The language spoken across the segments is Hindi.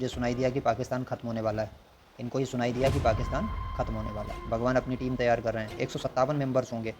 मुझे सुनाई दिया कि पाकिस्तान ख़त्म होने वाला है। इनको ये सुनाई दिया कि पाकिस्तान ख़त्म होने वाला है। भगवान अपनी टीम तैयार कर रहे हैं। 157 मेंबर्स होंगे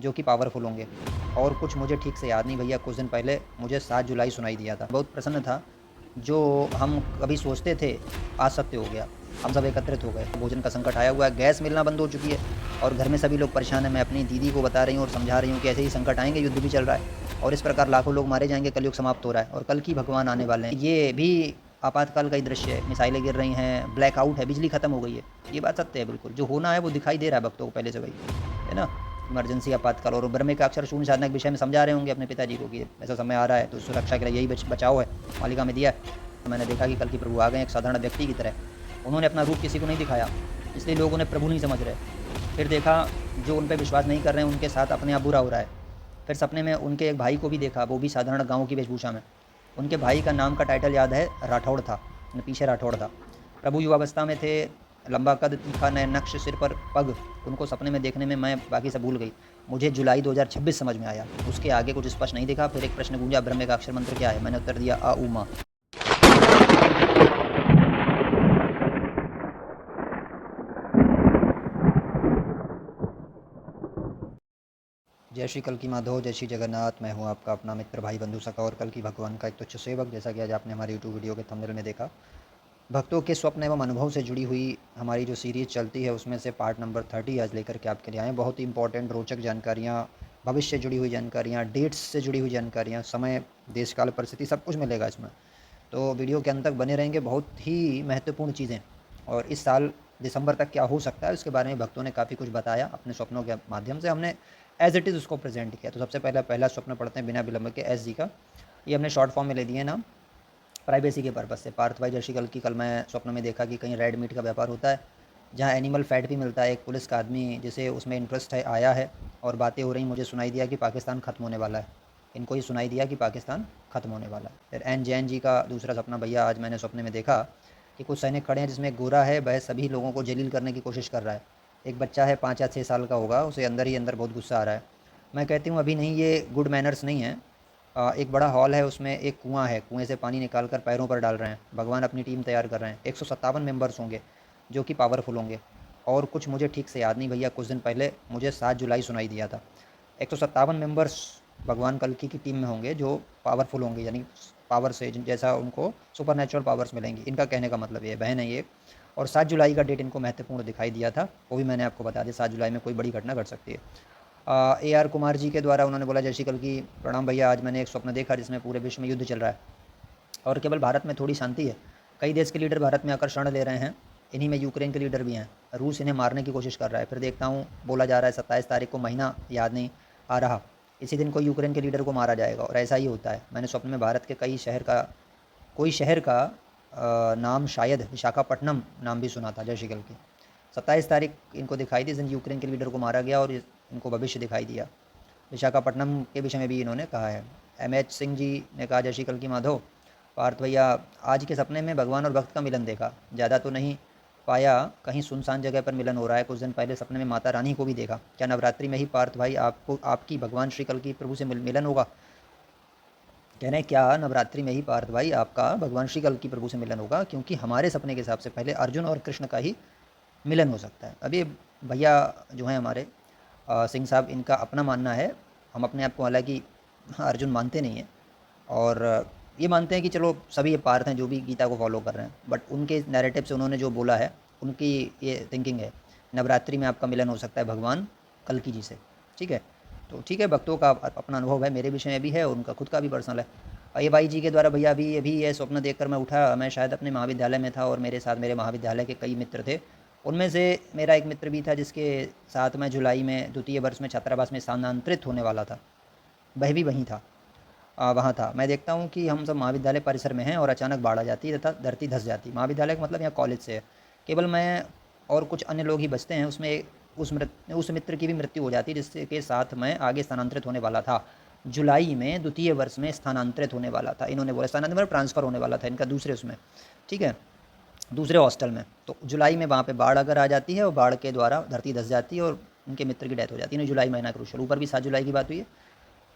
जो कि पावरफुल होंगे। और कुछ मुझे ठीक से याद नहीं भैया, कुछ दिन पहले मुझे 7 जुलाई सुनाई दिया था। बहुत प्रसन्न था। जो हम कभी सोचते थे आज सत्य हो गया। हम सब एकत्रित हो गए। भोजन का संकट आया हुआ है, गैस मिलना बंद हो चुकी है और घर में सभी लोग परेशान हैं। मैं अपनी दीदी को बता रही हूँ और समझा रही हूँ कि ऐसे ही संकट आएंगे, युद्ध भी चल रहा है और इस प्रकार लाखों लोग मारे जाएंगे, कलयुग समाप्त हो रहा है और कल की भगवान आने वाले हैं। ये भी आपातकाल का ही दृश्य है। मिसाइलें गिर रही हैं, ब्लैकआउट है, बिजली खत्म हो गई है। ये बात सत्य है बिल्कुल। जो होना है वो दिखाई दे रहा है भक्तों को पहले से, वही है ना। इमरजेंसी, आपातकाल। और ब्रह्म का अक्षर शून्य साधना के विषय में समझा रहे होंगे अपने पिताजी को कि ऐसा समय आ रहा है तो सुरक्षा के लिए यही बचाव है, मालिका में दिया है। तो मैंने देखा कि कल की प्रभु आ गए एक साधारण व्यक्ति की तरह। उन्होंने अपना रूप किसी को नहीं दिखाया, इसलिए लोग उन्हें प्रभु नहीं समझ रहे। फिर देखा जो उन पर विश्वास नहीं कर रहे हैं उनके साथ अपने आप बुरा हो रहा है। फिर सपने में उनके एक भाई को भी देखा, वो भी साधारण गाँव की वेशभूषा में। उनके भाई का नाम का टाइटल याद है, राठौड़ था, पीछे राठौड़ था। प्रभु युवावस्था में थे, लंबा कद, तीखा नए नक्श, सिर पर पग। उनको सपने में देखने में मैं बाकी से भूल गई। मुझे जुलाई 2026 समझ में आया, उसके आगे कुछ स्पष्ट नहीं दिखा। फिर एक प्रश्न गूंजा, ब्रह्म का अक्षर मंत्र क्या है? मैंने उत्तर दिया, आ उ मा। जय श्री कल की माधव, जय श्री जगन्नाथ। मैं हूँ आपका अपना मित्र, भाई, बंधु, सखा और कल की भगवान का एक तुच्छ सेवक। जैसा कि आज आपने हमारे यूट्यूब वीडियो के थंबनेल में देखा, भक्तों के स्वप्न एवं अनुभव से जुड़ी हुई हमारी जो सीरीज़ चलती है उसमें से पार्ट नंबर 30 आज लेकर के आपके लिए आए। बहुत ही इंपॉर्टेंट रोचक जानकारियाँ, भविष्य से जुड़ी हुई जानकारियाँ, डेट्स से जुड़ी हुई जानकारियाँ, समय, देश काल, परिस्थिति, सब कुछ मिलेगा इसमें। तो वीडियो के अंत तक बने रहेंगे। बहुत ही महत्वपूर्ण चीज़ें, और इस साल दिसंबर तक क्या हो सकता है उसके बारे में भक्तों ने काफ़ी कुछ बताया अपने स्वप्नों के माध्यम से। हमने एज इट इज़ उसको प्रेजेंट किया। तो सबसे पहला स्वप्न पढ़ते हैं बिना विलंब के, एस जी का। ये हमने शॉर्ट फॉर्म में ले दिए नाम, प्राइवेसी के पर्पज़ से। पार्थ भाई जर्शी कल की, कल मैं स्वप्न में देखा कि कहीं रेड मीट का व्यापार होता है जहाँ एनिमल फैट भी मिलता है। एक पुलिस का आदमी जिसे उसमें इंटरेस्ट है आया है और बातें हो रही। मुझे सुनाई दिया कि पाकिस्तान ख़त्म होने वाला है। इनको ये सुनाई दिया कि पाकिस्तान ख़त्म होने वाला है। फिर एन जैन जी का दूसरा सपना भैया आज मैंने सपने में देखा कि कुछ सैनिक खड़े हैं जिसमें एक गोरा है, वह सभी लोगों को जलील करने की कोशिश कर रहा है। एक बच्चा है 5 या 6 साल का होगा, उसे अंदर ही अंदर बहुत गुस्सा आ रहा है। मैं कहती हूँ अभी नहीं, ये गुड मैनर्स नहीं है। एक बड़ा हॉल है, उसमें एक कुआं है, कुएं से पानी निकाल कर पैरों पर डाल रहे हैं। भगवान अपनी टीम तैयार कर रहे हैं। 157 मेंबर्स होंगे जो कि पावरफुल होंगे। और कुछ मुझे ठीक से याद नहीं भैया, कुछ दिन पहले मुझे 7 जुलाई सुनाई दिया था। 157 मेंबर्स भगवान कल्कि की टीम में होंगे जो पावरफुल होंगे, यानी पावर से जैसा उनको सुपर नेचुरल पावर्स मिलेंगी। इनका कहने का मतलब ये बहन है ये। और 7 जुलाई का डेट इनको महत्वपूर्ण दिखाई दिया था, वो भी मैंने आपको बता दिया। 7 जुलाई में कोई बड़ी घटना घट सकती है। ए आर कुमार जी के द्वारा उन्होंने बोला, जय श्री कल की, प्रणाम भैया। आज मैंने एक स्वप्न देखा जिसमें पूरे विश्व में युद्ध चल रहा है और केवल भारत में थोड़ी शांति है। कई देश के लीडर भारत में आकर शरण ले रहे हैं। इन्हीं में यूक्रेन के लीडर भी हैं। रूस इन्हें मारने की कोशिश कर रहा है। फिर देखता हूँ, बोला जा रहा है 27 तारीख को, महीना याद नहीं आ रहा, इसी दिन को यूक्रेन के लीडर को मारा जाएगा और ऐसा ही होता है। मैंने स्वप्न में भारत के कोई शहर का नाम, शायद विशाखापट्टनम नाम भी सुना था। जय श्री कल की 27 तारीख इनको दिखाई दी, इस दिन यूक्रेन के लीडर को मारा गया और इनको भविष्य दिखाई दिया। विशाखापट्टनम के विषय में भी इन्होंने कहा है। एम एच सिंह जी ने कहा, जय श्री कल की माधव। पार्थ भैया, आज के सपने में भगवान और भक्त का मिलन देखा। ज़्यादा तो नहीं पाया, कहीं सुनसान जगह पर मिलन हो रहा है। कुछ दिन पहले सपने में माता रानी को भी देखा। क्या नवरात्रि में ही पार्थ भाई आपको आपकी भगवान श्री कल की प्रभु से मिलन होगा? कह रहे हैं क्या नवरात्रि में ही पार्थ भाई आपका भगवान श्री कल की प्रभु से मिलन होगा? क्योंकि हमारे सपने के हिसाब से पहले अर्जुन और कृष्ण का ही मिलन हो सकता है। अभी भैया जो हैं हमारे सिंह साहब, इनका अपना मानना है। हम अपने आप को हालांकि अर्जुन मानते नहीं हैं और ये मानते हैं कि चलो सभी ये पार्थ हैं जो भी गीता को फॉलो कर रहे हैं। बट उनके नैरेटिव से उन्होंने जो बोला है, उनकी ये थिंकिंग है, नवरात्रि में आपका मिलन हो सकता है भगवान कल्कि जी से। ठीक है, तो ठीक है, भक्तों का अपना अनुभव है, मेरे विषय में भी है और उनका खुद का भी पर्सनल है। ये भाई जी के द्वारा भैया अभी ये स्वप्न देखकर मैं उठा। मैं शायद अपने महाविद्यालय में था और मेरे साथ मेरे महाविद्यालय के कई मित्र थे। उनमें से मेरा एक मित्र भी था जिसके साथ मैं जुलाई में द्वितीय वर्ष में छात्रावास में स्थानांतरित होने वाला था। वह भी वहीं था, वहाँ था। मैं देखता हूँ कि हम सब महाविद्यालय परिसर में हैं और अचानक बाढ़ आ जाती है तथा धरती धंस जाती। महाविद्यालय का मतलब यहाँ कॉलेज से है। केवल मैं और कुछ अन्य लोग ही बचते हैं। उसमें उस मित्र की भी मृत्यु हो जाती है जिसके के साथ मैं आगे स्थानांतरित होने वाला था। जुलाई में द्वितीय वर्ष में स्थानांतरित होने वाला था। इन्होंने बोला स्थानांतरित मतलब ट्रांसफ़र होने वाला था इनका दूसरे उसमें, ठीक है, दूसरे हॉस्टल में। तो जुलाई में वहाँ पे बाढ़ अगर आ जाती है और बाढ़ के द्वारा धरती धंस जाती है और उनके मित्र की डेथ हो जाती है। जुलाई महीना क्रूशल, ऊपर भी 7 जुलाई की बात हुई है।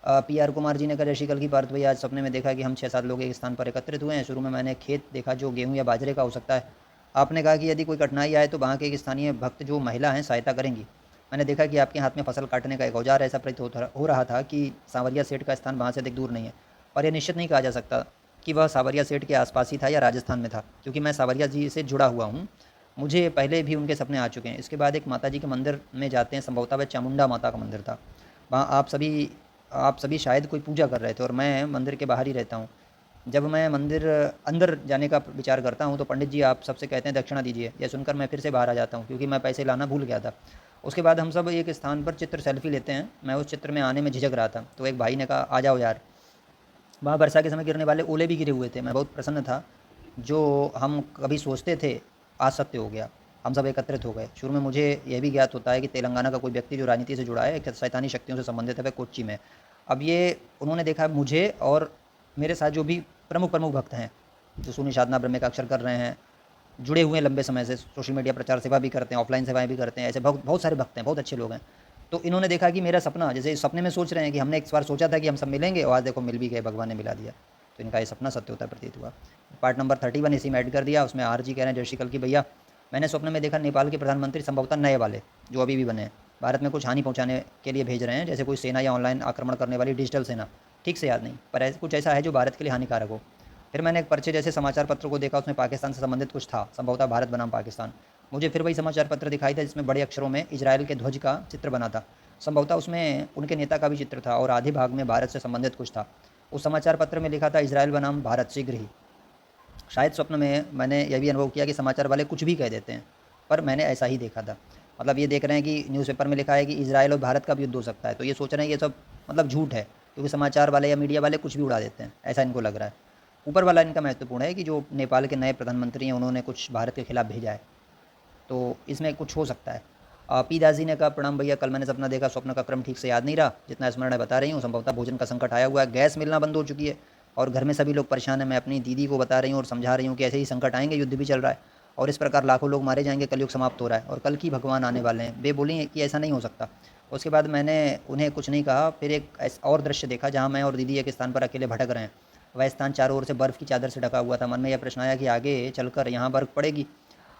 PR कुमार जी ने कहा, जय श्री कल की पार्थ भैया, आज सपने में देखा कि हम 6-7 लोग एक स्थान पर एकत्रित हुए हैं। शुरू में मैंने खेत देखा जो गेहूं या बाजरे का हो सकता है। आपने कहा कि यदि कोई कठिनाई आए तो वहाँ के एक स्थानीय भक्त जो महिला हैं सहायता करेंगी। मैंने देखा कि आपके हाथ में फसल काटने का एक औजार है। ऐसा प्रतीत हो रहा था कि सांवरिया सेठ का स्थान वहाँ से अधिक दूर नहीं है, पर यह निश्चित नहीं कहा जा सकता कि वह सांवरिया सेठ के आसपास ही था या राजस्थान में था, क्योंकि मैं सांवरिया जी से जुड़ा हुआ हूँ। मुझे पहले भी उनके सपने आ चुके हैं। इसके बाद एक माता जी के मंदिर में जाते हैं, संभवतः वह चामुंडा माता का मंदिर था। वहाँ आप सभी शायद कोई पूजा कर रहे थे और मैं मंदिर के बाहर ही रहता हूँ। जब मैं मंदिर अंदर जाने का विचार करता हूँ तो पंडित जी आप सबसे कहते हैं दक्षिणा दीजिए। यह सुनकर मैं फिर से बाहर आ जाता हूँ, क्योंकि मैं पैसे लाना भूल गया था। उसके बाद हम सब एक स्थान पर चित्र सेल्फी लेते हैं। मैं उस चित्र में आने में झिझक रहा था, तो एक भाई ने कहा, आ जाओ यार। वहाँ वर्षा के समय गिरने वाले ओले भी गिरे हुए थे। मैं बहुत प्रसन्न था। जो हम कभी सोचते थे आज सत्य हो गया। हम सब एकत्रित हो गए। शुरू में मुझे यह भी ज्ञात होता है कि तेलंगाना का कोई व्यक्ति जो राजनीति से जुड़ा है, एक शैतानी शक्तियों से संबंधित है, वह कोच्चि में। अब ये उन्होंने देखा मुझे और मेरे साथ जो भी प्रमुख प्रमुख भक्त हैं, जो सुनी साधना ब्रह्म का अक्षर कर रहे हैं, जुड़े हुए हैं लंबे समय से, सोशल मीडिया प्रचार सेवा भी करते हैं, ऑफलाइन सेवाएं भी करते हैं, ऐसे बहुत बहुत सारे भक्त हैं, बहुत अच्छे लोग हैं। तो इन्होंने देखा कि मेरा सपना, जैसे इस सपने में सोच रहे हैं कि हमने एक बार सोचा था कि हम सब मिलेंगे और आज देखो मिल भी गए, भगवान ने मिला दिया। तो इनका ये सपना सत्य होता प्रतीत हुआ। पार्ट नंबर 31 इसी में ऐड कर दिया। उसमें RG कह रहे हैं, जय श्री कल की भैया, मैंने स्वप्न में देखा नेपाल के प्रधानमंत्री, संभवतः नए वाले जो अभी भी बने हैं, भारत में कुछ हानि पहुंचाने के लिए भेज रहे हैं, जैसे कोई सेना या ऑनलाइन आक्रमण करने वाली डिजिटल सेना। ठीक से याद नहीं, पर कुछ ऐसा है जो भारत के लिए हानिकारक हो। फिर मैंने एक पर्चे जैसे समाचार पत्र को देखा, उसमें पाकिस्तान से संबंधित कुछ था, संभवतः भारत बनाम पाकिस्तान। मुझे फिर वही समाचार पत्र दिखाई था जिसमें बड़े अक्षरों में इजराइल के ध्वज का चित्र बना था। संभवतः उसमें उनके नेता का भी चित्र था और आधे भाग में भारत से संबंधित कुछ था। उस समाचार पत्र में लिखा था, इजराइल बनाम भारत शीघ्र ही। शायद स्वप्न में मैंने यह भी अनुभव किया कि समाचार वाले कुछ भी कह देते हैं, पर मैंने ऐसा ही देखा था। मतलब ये देख रहे हैं कि न्यूज़पेपर में लिखा है कि इजराइल और भारत का भी युद्ध हो सकता है, तो ये सोच रहे हैं ये सब मतलब झूठ है, क्योंकि समाचार वाले या मीडिया वाले कुछ भी उड़ा देते हैं, ऐसा इनको लग रहा है। ऊपर वाला इनका महत्वपूर्ण है कि जो नेपाल के नए प्रधानमंत्री हैं उन्होंने कुछ भारत के खिलाफ भेजा है, तो इसमें कुछ हो सकता है। पी दास जी ने कहा, प्रणाम भैया, कल मैंने सपना देखा, स्वप्न का क्रम ठीक से याद नहीं रहा, जितना स्मरण है बता रही हूँ। संभवतः भोजन का संकट आया हुआ है, गैस मिलना बंद हो चुकी है और घर में सभी लोग परेशान हैं। मैं अपनी दीदी को बता रही हूँ और समझा रही हूँ कि ऐसे ही संकट आएंगे, युद्ध भी चल रहा है और इस प्रकार लाखों लोग मारे जाएंगे, कलयुग समाप्त हो रहा है और कल की भगवान आने वाले हैं। वे बोली कि ऐसा नहीं हो सकता। उसके बाद मैंने उन्हें कुछ नहीं कहा। फिर एक और दृश्य देखा जहाँ मैं और दीदी एक स्थान पर अकेले भटक रहे हैं। वह स्थान चारों ओर से बर्फ़ की चादर से ढका हुआ था। मन में यह प्रश्न आया कि आगे चलकर यहाँ बर्फ़ पड़ेगी।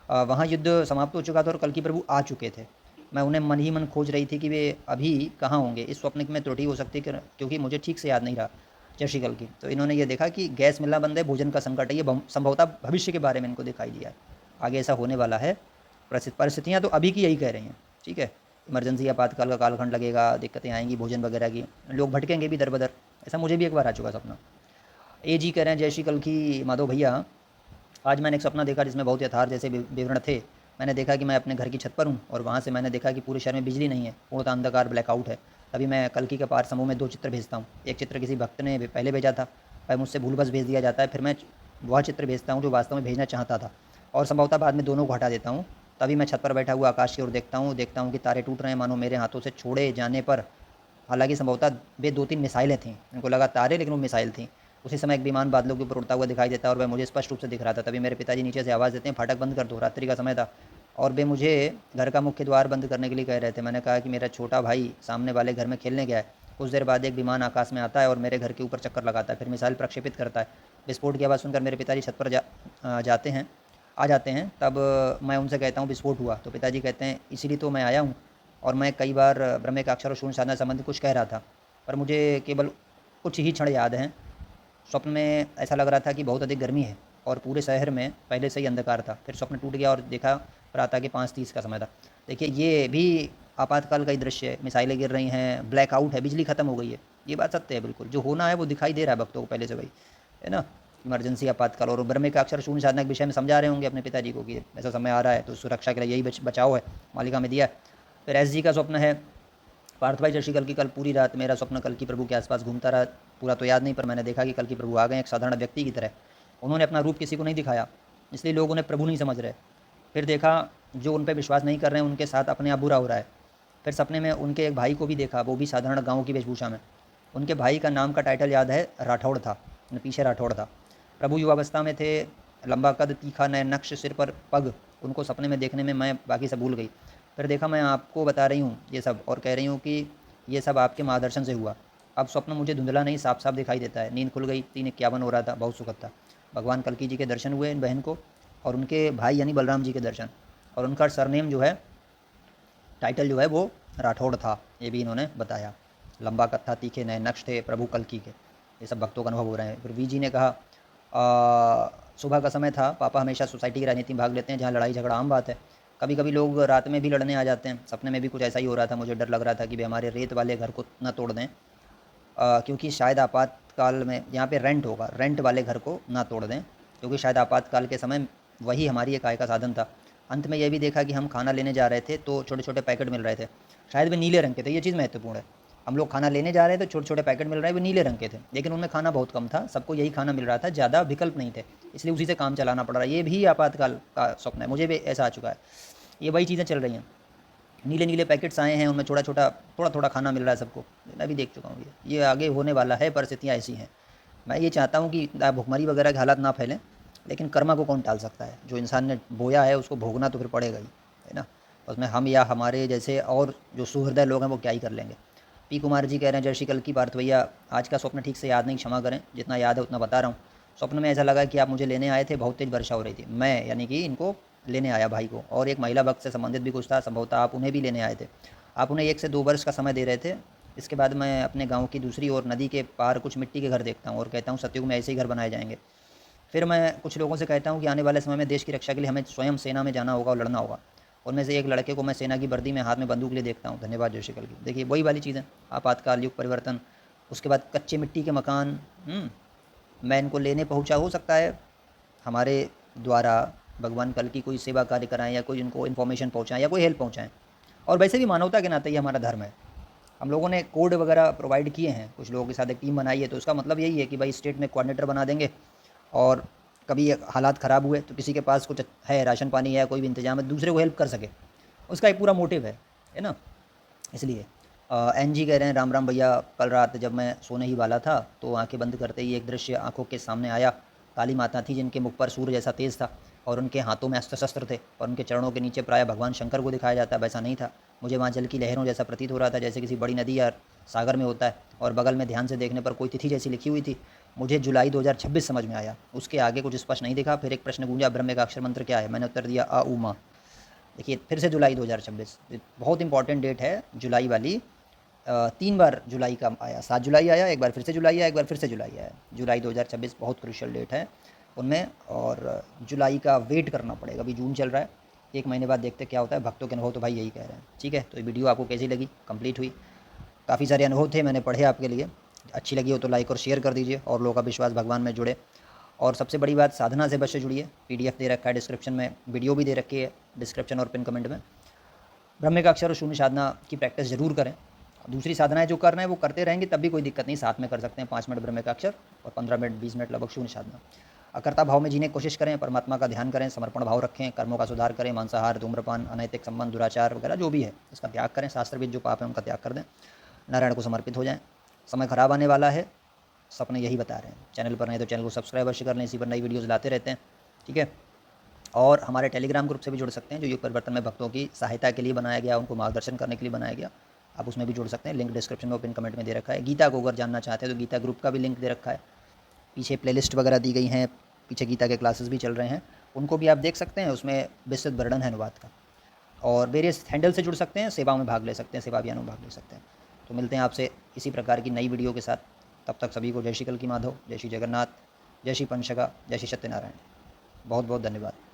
वहाँ युद्ध समाप्त हो चुका था और कल्कि प्रभु आ चुके थे। मैं उन्हें मन ही मन खोज रही थी कि वे अभी कहाँ होंगे। इस स्वप्न में त्रुटि हो सकती है क्योंकि मुझे ठीक से याद नहीं रहा। जय श्री कल की। तो इन्होंने ये देखा कि गैस मिलना बंद है, भोजन का संकट है, ये संभवतः भविष्य के बारे में इनको दिखाई दिया है, आगे ऐसा होने वाला है। परिस्थितियाँ तो अभी की यही कह रही हैं, ठीक है। इमरजेंसी आपातकाल का कालखंड लगेगा, दिक्कतें आएंगी भोजन वगैरह की, लोग भटकेंगे भी दर बदर। ऐसा मुझे भी एक बार आ चुका सपना। AG कह रहे हैं, जय श्री कल की माधव भैया, आज मैंने एक सपना देखा जिसमें बहुत यथार्थ जैसे विवरण थे। मैंने देखा कि मैं अपने घर की छत पर हूँ और वहाँ से मैंने देखा कि पूरे शहर में बिजली नहीं है, पूर्णतः अंधकार, ब्लैकआउट है। तभी मैं कल्कि के पार समूह में 2 चित्र भेजता हूँ। एक चित्र किसी भक्त ने पहले भेजा था, वह मुझसे भूलवश भेज दिया जाता है। फिर मैं वह चित्र भेजता हूँ जो वास्तव में भेजना चाहता था और संभवतः बाद में दोनों को हटा देता हूँ। तभी मैं छत पर बैठा हुआ आकाश की ओर देखता हूँ कि तारे टूट रहे हैं, मानो मेरे हाथों से छोड़े जाने पर। हालांकि संभवतः वे 2-3 मिसाइलें थीं, उनको लगा तारे, लेकिन वो मिसाइल थीं। उसी समय एक विमान बादलों के ऊपर उड़ता हुआ दिखाई देता है और वह मुझे स्पष्ट रूप से दिख रहा था। तभी मेरे पिताजी नीचे से आवाज़ देते हैं, फाटक बंद कर दो, रात्रि का समय था और वे मुझे घर का मुख्य द्वार बंद करने के लिए कह रहे थे। मैंने कहा कि मेरा छोटा भाई सामने वाले घर में खेलने गया है। कुछ देर बाद एक विमान आकाश में आता है और मेरे घर के ऊपर चक्कर लगाता है, फिर मिसाइल प्रक्षेपित करता है। विस्फोट की आवाज़ सुनकर मेरे पिताजी छत पर आ जाते हैं। तब मैं उनसे कहता हूँ विस्फोट हुआ, तो पिताजी कहते हैं इसीलिए तो मैं आया हूँ। और मैं कई बार ब्रह्म का अक्षर और शून्य साधना संबंधी कुछ कह रहा था, पर मुझे केवल कुछ ही क्षण याद हैं। स्वप्न में ऐसा लग रहा था कि बहुत अधिक गर्मी है और पूरे शहर में पहले से ही अंधकार था। फिर स्वप्न टूट गया और देखा प्रातः के 5:30 का समय था। देखिए ये भी आपातकाल का ही दृश्य है, मिसाइलें गिर रही हैं, ब्लैकआउट है, बिजली खत्म हो गई है। ये बात सत्य है, बिल्कुल जो होना है वो दिखाई दे रहा है भक्तों को पहले से, वही है ना। इमरजेंसी आपातकाल और ब्रह्म का अक्षर शून्य साधना के विषय में समझा रहे होंगे अपने पिताजी को कि ऐसा समय आ रहा है, तो सुरक्षा के लिए यही बचाव है, मालिका में दिया है। फिर SG का स्वप्न है, पार्थ भाई, जय श्री कल की। कल पूरी रात मेरा स्वप्न कल की प्रभु के आसपास घूमता रहा। पूरा तो याद नहीं, पर मैंने देखा कि कल की प्रभु आ गए एक साधारण व्यक्ति की तरह। उन्होंने अपना रूप किसी को नहीं दिखाया, इसलिए लोग उन्हें प्रभु नहीं समझ रहे। फिर देखा जो उन पर विश्वास नहीं कर रहे हैं उनके साथ अपने आप बुरा हो रहा है। फिर सपने में उनके एक भाई को भी देखा, वो भी साधारण गाँव की वेशभूषा में। उनके भाई का नाम का टाइटल याद है, राठौड़ था, पीछे राठौड़ था। प्रभु युवावस्था में थे, लंबा कद, तीखा नए नक्श, सिर पर पग। उनको सपने में देखने में मैं बाकी सब भूल गई। फिर देखा मैं आपको बता रही हूँ ये सब और कह रही हूँ कि ये सब आपके मार्गदर्शन से हुआ। अब स्वप्न मुझे धुंधला नहीं साफ साफ दिखाई देता है। नींद खुल गई, 3:51 हो रहा था, बहुत सुखद था। भगवान कल्की जी के दर्शन हुए इन बहन को, और उनके भाई यानी बलराम जी के दर्शन, और उनका सरनेम जो है, टाइटल जो है वो राठौड़ था, ये भी इन्होंने बताया। लंबा कथा, तीखे नए नक्श थे प्रभु कल्की के, ये सब भक्तों का अनुभव हो रहे हैं। फिर वी जी ने कहा सुबह का समय था, पापा हमेशा सोसाइटी की राजनीति में भाग लेते हैं जहाँ लड़ाई झगड़ा आम बात है। कभी कभी लोग रात में भी लड़ने आ जाते हैं। सपने में भी कुछ ऐसा ही हो रहा था, मुझे डर लग रहा था कि भाई हमारे रेत वाले घर को ना तोड़ दें, क्योंकि शायद आपातकाल में यहाँ पे रेंट होगा, रेंट वाले घर को ना तोड़ दें, क्योंकि शायद आपातकाल के समय वही हमारी एक आय का साधन था। अंत में यह भी देखा कि हम खाना लेने जा रहे थे तो छोटे छोटे पैकेट मिल रहे थे, शायद वे नीले रंग के थे, ये चीज़ महत्वपूर्ण है। हम लोग खाना लेने जा रहे थे, छोटे छोटे पैकेट मिल रहे हैं, वो नीले रंग के थे, लेकिन उनमें खाना बहुत कम था, सबको यही खाना मिल रहा था, ज़्यादा विकल्प नहीं थे, इसलिए उसी से काम चलाना पड़ रहा है। ये भी आपातकाल का स्वप्न है, मुझे भी ऐसा आ चुका है। ये वही चीज़ें चल रही हैं, नीले नीले पैकेट्स आए हैं, उनमें थोड़ा थोड़ा खाना मिल रहा है सबको, मैं भी देख चुका हूँ। ये आगे होने वाला है, परिस्थितियाँ ऐसी हैं। मैं ये चाहता हूँ कि भुखमरी वगैरह के हालात ना फैलें, लेकिन कर्मा को कौन टाल सकता है, जो इंसान ने बोया है उसको भोगना तो फिर पड़ेगा ही, है ना। उसमें हम या हमारे जैसे और जो सुहृदय लोग हैं वो क्या ही कर लेंगे। पी कुमार जी कह रहे हैं, जय श्री कल की पार्थ भैया, आज का स्वप्न ठीक से याद नहीं, क्षमा करें, जितना याद है उतना बता रहा हूँ। स्वप्न में ऐसा लगा कि आप मुझे लेने आए थे, बहुत तेज़ वर्षा हो रही थी, मैं यानी कि इनको लेने आया भाई को, और एक महिला भक्त से संबंधित भी कुछ था, संभवतः आप उन्हें भी लेने आए थे। आप उन्हें 1 से 2 वर्ष का समय दे रहे थे। इसके बाद मैं अपने गांव की दूसरी ओर नदी के पार कुछ मिट्टी के घर देखता हूँ और कहता हूँ सतयुग में ऐसे ही घर बनाए जाएंगे। फिर मैं कुछ लोगों से कहता हूँ कि आने वाले समय में देश की रक्षा के लिए हमें स्वयं सेना में जाना होगा और लड़ना होगा। उनमें से एक लड़के को मैं सेना की वर्दी में हाथ में बंदूक लिए देखता हूँ। धन्यवाद जोशी कल की। देखिए वही वाली चीज़ें, आपातकाल, युग परिवर्तन, उसके बाद कच्चे मिट्टी के मकान। मैं इनको लेने पहुँचा, हो सकता है हमारे द्वारा भगवान कल की कोई सेवा कार्य कराएं, या कोई उनको इन्फॉर्मेशन पहुँचाएँ, या कोई हेल्प पहुँचाएँ। और वैसे भी मानवता के नाते ये हमारा धर्म है। हम लोगों ने कोड वगैरह प्रोवाइड किए हैं, कुछ लोगों के साथ एक टीम बनाई है, तो उसका मतलब यही है कि भाई स्टेट में कोऑर्डिनेटर बना देंगे, और कभी हालात ख़राब हुए तो किसी के पास कुछ है, राशन पानी है, कोई भी इंतजाम है, दूसरे को हेल्प कर सके, उसका एक पूरा मोटिव है ना। इसलिए एन जी कह रहे हैं, राम राम भैया, कल रात जब मैं सोने ही वाला था तो आंखें बंद करते ही एक दृश्य आंखों के सामने आया। काली माता थी जिनके मुख पर सूर्य जैसा तेज था, और उनके हाथों में अस्त्र शस्त्र थे, और उनके चरणों के नीचे प्रायः भगवान शंकर को दिखाया जाता है, वैसा नहीं था। मुझे वहाँ जल की लहरों जैसा प्रतीत हो रहा था, जैसे किसी बड़ी नदी या सागर में होता है, और बगल में ध्यान से देखने पर कोई तिथि जैसी लिखी हुई थी। मुझे जुलाई 2026 समझ में आया, उसके आगे कुछ स्पष्ट नहीं दिखा। फिर एक प्रश्न गूंजा, ब्रह्म का अक्षर मंत्र क्या है? मैंने उत्तर दिया आ उ मा। देखिए फिर से जुलाई 2026, बहुत इंपॉर्टेंट डेट है जुलाई वाली। 3 बार जुलाई का आया, 7 जुलाई आया, एक बार फिर से जुलाई आया, एक बार फिर से जुलाई आया। जुलाई 2026 बहुत क्रूशियल डेट है उनमें, और जुलाई का वेट करना पड़ेगा। अभी जून चल रहा है, 1 महीने बाद देखते क्या होता है। भक्तों के अनुभव तो भाई यही कह रहे हैं। ठीक है, तो ये वीडियो आपको कैसी लगी, कंप्लीट हुई, काफ़ी सारे अनुभव थे, मैंने पढ़े आपके लिए। अच्छी लगी हो तो लाइक और शेयर कर दीजिए, और लोगों का विश्वास भगवान में जुड़े। और सबसे बड़ी बात, साधना से बस से जुड़िए। PDF दे रखा है डिस्क्रिप्शन में, वीडियो भी दे रखी है डिस्क्रिप्शन और पिन कमेंट में। ब्रह्म का अक्षर और शून्य साधना की प्रैक्टिस ज़रूर करें। दूसरी साधनाएं जो करना है वो करते रहेंगे, तब भी कोई दिक्कत नहीं, साथ में कर सकते हैं। 5 मिनट ब्रह्म का अक्षर और 15 मिनट 20 मिनट लगभग शून्य साधना। अकर्ता भाव में जीने की कोशिश करें, परमात्मा का ध्यान करें, समर्पण भाव रखें, कर्मों का सुधार करें, मांसाहार, धूम्रपान, अनैतिक संबंध, दुराचार वगैरह जो भी है इसका त्याग करें। शास्त्रविद जो पाप है उनका त्याग कर दें, नारायण को समर्पित हो जाएं। समय खराब आने वाला है, सपने यही बता रहे हैं। चैनल पर नहीं तो चैनल को सब्सक्राइब अवश्य कर लें, इसी पर नई वीडियोज़ लाते रहते हैं। ठीक है, और हमारे टेलीग्राम ग्रुप से भी जुड़ सकते हैं, जो युग परिवर्तन में भक्तों की सहायता के लिए बनाया गया, उनको मार्गदर्शन करने के लिए बनाया गया। आप उसमें भी जुड़ सकते हैं, लिंक डिस्क्रिप्शन में पिन कमेंट में दे रखा है। गीता को अगर जानना चाहते हैं तो गीता ग्रुप का भी लिंक दे रखा है, पीछे प्लेलिस्ट वगैरह दी गई हैं, पीछे गीता के क्लासेस भी चल रहे हैं, उनको भी आप देख सकते हैं। उसमें विस्तृत वर्णन है अनुवाद का। और वेरियस हैंडल से जुड़ सकते हैं, सेवा में भाग ले सकते हैं, सेवा अभियान में भाग ले सकते हैं। तो मिलते हैं आपसे इसी प्रकार की नई वीडियो के साथ। तब तक सभी को जय श्री कल की माधव, जय श्री जगन्नाथ, जय श्री पंचशखा, जय श्री सत्यनारायण। बहुत बहुत धन्यवाद।